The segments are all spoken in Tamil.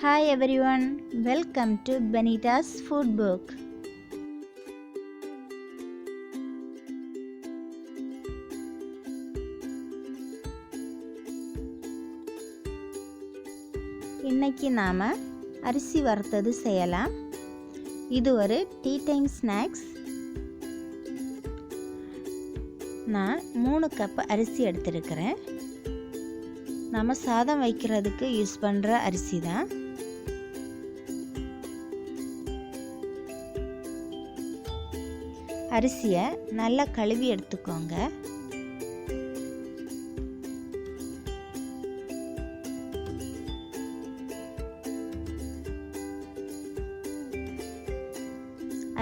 Hi everyone, welcome to Benita's Food Book. இன்னைக்கு நாம அரிசி வறுத்தது செய்யலாம். இது ஒரு டீ டைம் ஸ்நாக்ஸ். நான் 3 கப் அரிசி எடுத்திருக்கிறேன். நம்ம சாதம் வைக்கிறதுக்கு யூஸ் பண்ணுற அரிசி தான். அரிசியை நல்லா கழுவி எடுத்துக்கோங்க.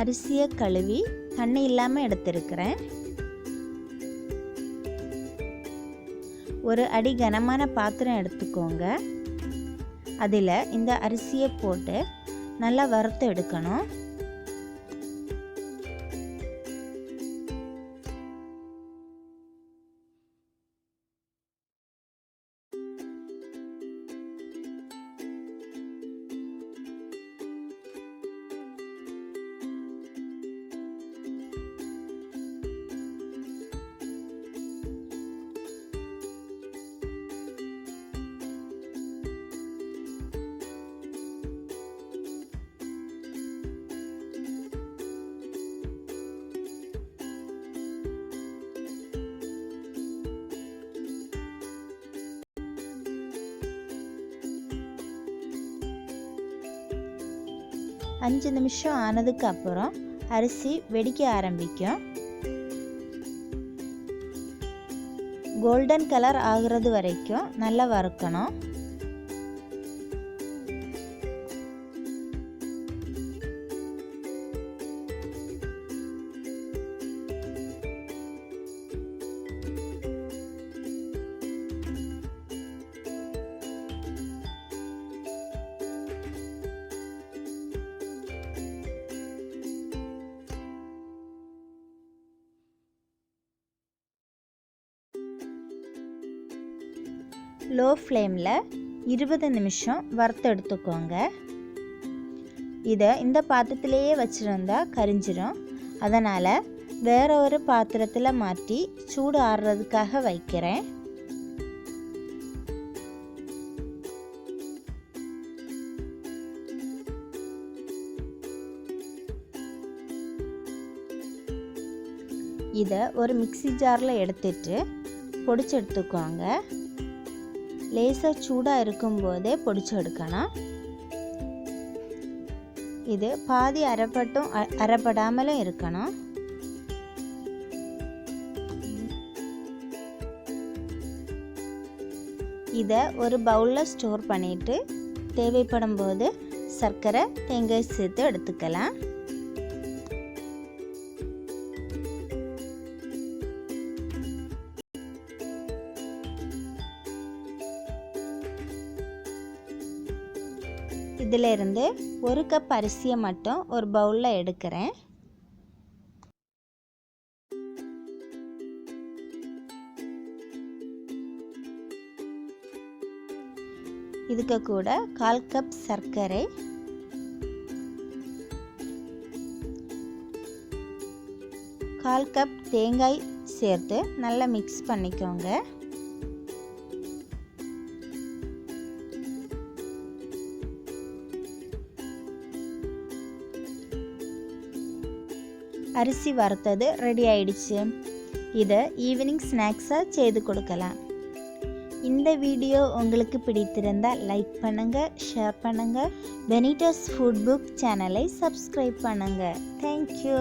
அரிசியை கழுவி தண்ணி இல்லாமல் எடுத்திருக்கிறேன். ஒரு அடி கனமான பாத்திரம் எடுத்துக்கோங்க. அதில் இந்த அரிசியை போட்டு நல்லா வறுத்து எடுக்கணும். அஞ்சு நிமிஷம் ஆனதுக்கு அப்புறம் அரிசி வெடிக்க ஆரம்பிக்கும். கோல்டன் கலர் ஆகுறது வரைக்கும் நல்லா வறுக்கணும். லோ ஃப்ளேமில் 20 நிமிஷம் வறுத்து எடுத்துக்கோங்க. இதை இந்த பாத்திரத்திலேயே வச்சுருந்தா கரிஞ்சிடும். அதனால் வேற ஒரு பாத்திரத்தில் மாற்றி சூடு ஆறுறதுக்காக வைக்கிறேன். இதை ஒரு மிக்ஸி ஜாரில் எடுத்துட்டு பொடிச்சு எடுத்துக்கோங்க. லேசாக சூடாக இருக்கும்போதே பொடிச்சு எடுக்கணும். இது பாதி அரைப்பட்டும் அரைப்படாமலும் இருக்கணும். இதை ஒரு பவுலில் ஸ்டோர் பண்ணிட்டு தேவைப்படும் போது சர்க்கரை தேங்காய் சேர்த்து எடுத்துக்கலாம். இதில் இருந்து 1 கப் அரிசியை மட்டும் ஒரு பவுலில் எடுக்கிறேன். இதுக்கு கூட 1/4 கப் சர்க்கரை, 1/4 கப் தேங்காய் சேர்த்து நல்லா மிக்ஸ் பண்ணிக்கோங்க. அரிசி வறுத்தது ரெடி ஆயிடுச்சு. இதை ஈவினிங் ஸ்நாக்ஸாக செய்து கொடுக்கலாம். இந்த வீடியோ உங்களுக்கு பிடித்திருந்தால் லைக் பண்ணுங்கள், ஷேர் பண்ணுங்கள். பெனிட்டாஸ் ஃபுட் புக் சேனலை சப்ஸ்கிரைப் பண்ணுங்கள். தேங்க்யூ.